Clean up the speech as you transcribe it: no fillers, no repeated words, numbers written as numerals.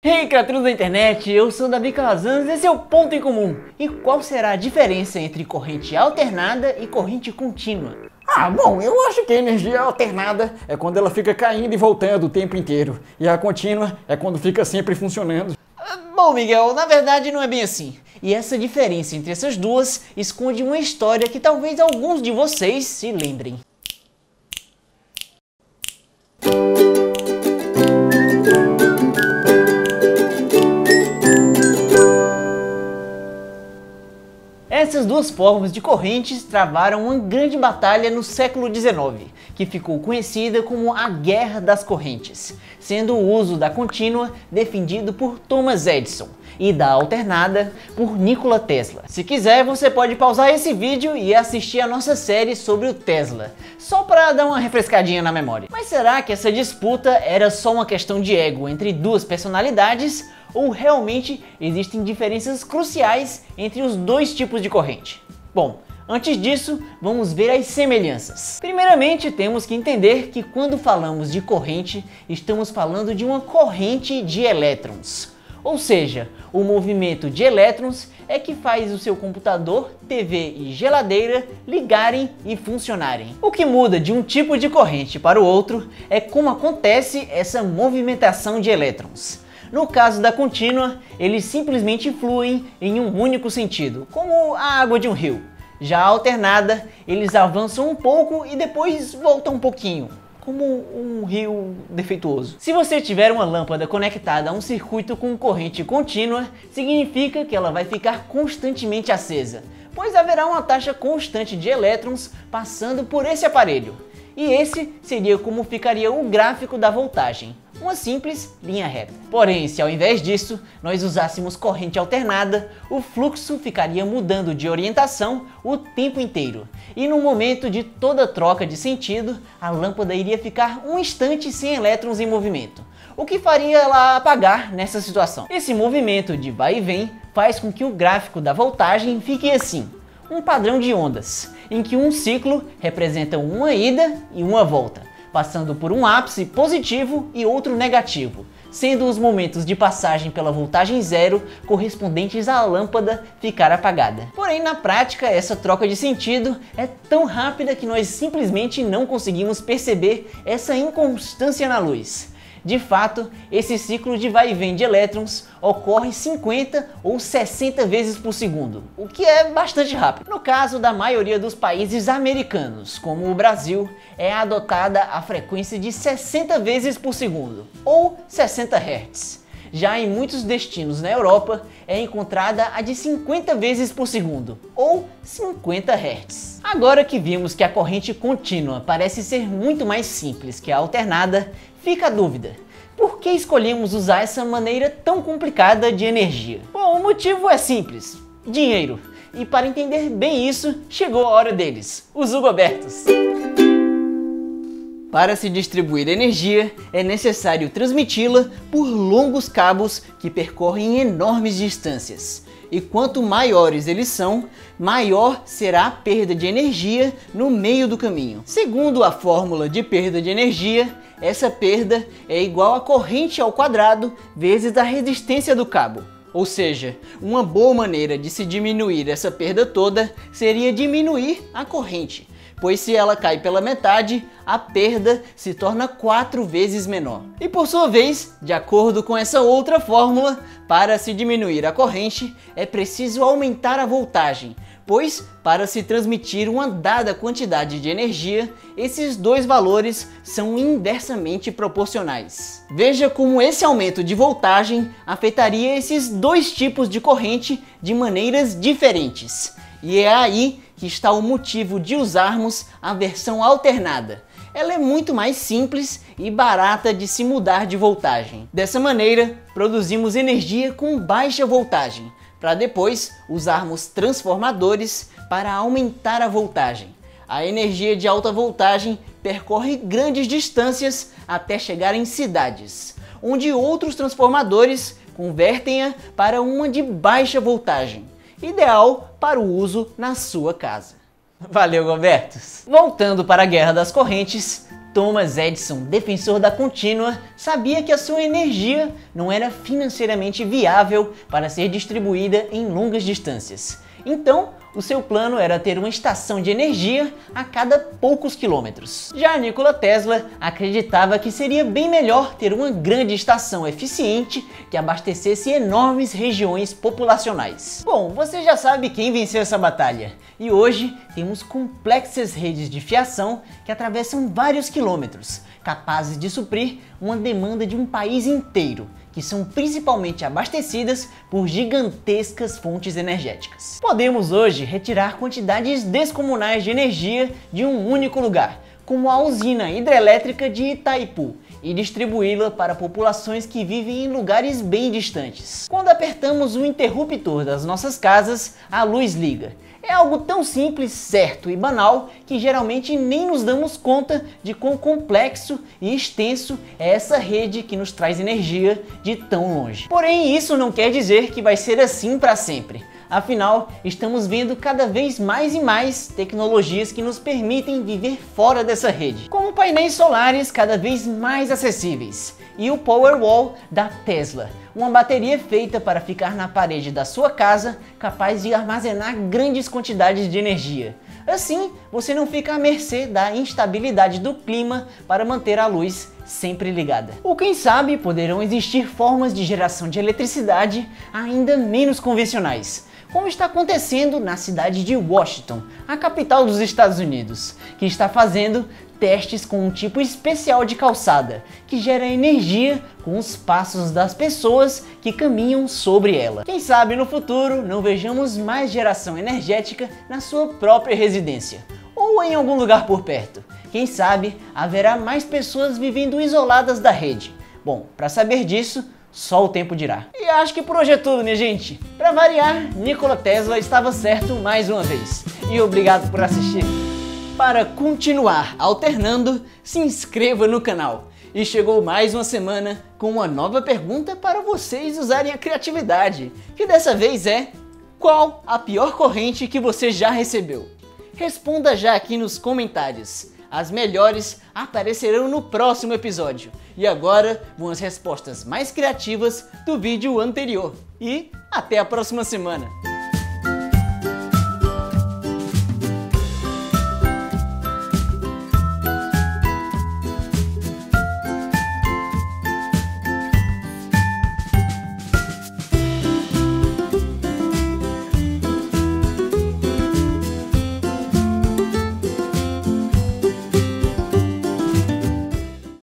E aí, criaturas da internet, eu sou Davi Calazans, esse é o Ponto em Comum. E qual será a diferença entre corrente alternada e corrente contínua? Bom, eu acho que a energia alternada é quando ela fica caindo e voltando o tempo inteiro. E a contínua é quando fica sempre funcionando. Bom, Miguel, na verdade não é bem assim. E essa diferença entre essas duas esconde uma história que talvez alguns de vocês se lembrem. Essas duas formas de correntes travaram uma grande batalha no século XIX, que ficou conhecida como a Guerra das Correntes, sendo o uso da contínua defendido por Thomas Edison e da alternada por Nikola Tesla. Se quiser, você pode pausar esse vídeo e assistir a nossa série sobre o Tesla, só para dar uma refrescadinha na memória. Mas será que essa disputa era só uma questão de ego entre duas personalidades? Ou realmente existem diferenças cruciais entre os dois tipos de corrente? Bom, antes disso, vamos ver as semelhanças. Primeiramente, temos que entender que quando falamos de corrente, estamos falando de uma corrente de elétrons. Ou seja, o movimento de elétrons é que faz o seu computador, TV e geladeira ligarem e funcionarem. O que muda de um tipo de corrente para o outro é como acontece essa movimentação de elétrons. No caso da contínua, eles simplesmente fluem em um único sentido, como a água de um rio. Já a alternada, eles avançam um pouco e depois voltam um pouquinho, como um rio defeituoso. Se você tiver uma lâmpada conectada a um circuito com corrente contínua, significa que ela vai ficar constantemente acesa, pois haverá uma taxa constante de elétrons passando por esse aparelho. E esse seria como ficaria o gráfico da voltagem, uma simples linha reta. Porém, se ao invés disso, nós usássemos corrente alternada, o fluxo ficaria mudando de orientação o tempo inteiro. E no momento de toda troca de sentido, a lâmpada iria ficar um instante sem elétrons em movimento, o que faria ela apagar nessa situação. Esse movimento de vai e vem faz com que o gráfico da voltagem fique assim, um padrão de ondas, em que um ciclo representa uma ida e uma volta, passando por um ápice positivo e outro negativo, sendo os momentos de passagem pela voltagem zero correspondentes à lâmpada ficar apagada. Porém, na prática, essa troca de sentido é tão rápida que nós simplesmente não conseguimos perceber essa inconstância na luz. De fato, esse ciclo de vai e vem de elétrons ocorre 50 ou 60 vezes por segundo, o que é bastante rápido. No caso da maioria dos países americanos, como o Brasil, é adotada a frequência de 60 vezes por segundo, ou 60 Hz. Já em muitos destinos na Europa, é encontrada a de 50 vezes por segundo, ou 50 Hz. Agora que vimos que a corrente contínua parece ser muito mais simples que a alternada, fica a dúvida: por que escolhemos usar essa maneira tão complicada de energia? Bom, o motivo é simples: dinheiro. E para entender bem isso, chegou a hora deles, os Hugobertos. Para se distribuir energia, é necessário transmiti-la por longos cabos que percorrem enormes distâncias. E quanto maiores eles são, maior será a perda de energia no meio do caminho. Segundo a fórmula de perda de energia, essa perda é igual a corrente ao quadrado vezes a resistência do cabo. Ou seja, uma boa maneira de se diminuir essa perda toda seria diminuir a corrente, pois se ela cai pela metade, a perda se torna 4 vezes menor. E por sua vez, de acordo com essa outra fórmula, para se diminuir a corrente, é preciso aumentar a voltagem, pois para se transmitir uma dada quantidade de energia, esses dois valores são inversamente proporcionais. Veja como esse aumento de voltagem afetaria esses dois tipos de corrente de maneiras diferentes. E é aí que está o motivo de usarmos a versão alternada. Ela é muito mais simples e barata de se mudar de voltagem. Dessa maneira, produzimos energia com baixa voltagem, para depois usarmos transformadores para aumentar a voltagem. A energia de alta voltagem percorre grandes distâncias até chegar em cidades, onde outros transformadores convertem-a para uma de baixa voltagem, ideal para o uso na sua casa. Valeu, Gobertos! Voltando para a Guerra das Correntes, Thomas Edison, defensor da contínua, sabia que a sua energia não era financeiramente viável para ser distribuída em longas distâncias. Então, o seu plano era ter uma estação de energia a cada poucos quilômetros. Já Nikola Tesla acreditava que seria bem melhor ter uma grande estação eficiente que abastecesse enormes regiões populacionais. Bom, você já sabe quem venceu essa batalha. E hoje temos complexas redes de fiação que atravessam vários quilômetros, capazes de suprir uma demanda de um país inteiro, que são principalmente abastecidas por gigantescas fontes energéticas. Podemos hoje retirar quantidades descomunais de energia de um único lugar, como a usina hidrelétrica de Itaipu, e distribuí-la para populações que vivem em lugares bem distantes. Quando apertamos o interruptor das nossas casas, a luz liga. É algo tão simples, certo e banal que geralmente nem nos damos conta de quão complexo e extenso é essa rede que nos traz energia de tão longe. Porém, isso não quer dizer que vai ser assim para sempre. Afinal, estamos vendo cada vez mais e mais tecnologias que nos permitem viver fora dessa rede, como painéis solares cada vez mais acessíveis e o Powerwall da Tesla, uma bateria feita para ficar na parede da sua casa, capaz de armazenar grandes quantidades de energia. Assim, você não fica à mercê da instabilidade do clima para manter a luz sempre ligada. Ou quem sabe, poderão existir formas de geração de eletricidade ainda menos convencionais, como está acontecendo na cidade de Washington, a capital dos Estados Unidos, que está fazendo testes com um tipo especial de calçada, que gera energia com os passos das pessoas que caminham sobre ela. Quem sabe no futuro não vejamos mais geração energética na sua própria residência, ou em algum lugar por perto. Quem sabe haverá mais pessoas vivendo isoladas da rede. Bom, para saber disso, só o tempo dirá. E acho que por hoje é tudo, minha gente. Para variar, Nikola Tesla estava certo mais uma vez. E obrigado por assistir. Para continuar alternando, se inscreva no canal. E chegou mais uma semana com uma nova pergunta para vocês usarem a criatividade, que dessa vez é: qual a pior corrente que você já recebeu? Responda já aqui nos comentários. As melhores aparecerão no próximo episódio. E agora vão as respostas mais criativas do vídeo anterior. E até a próxima semana!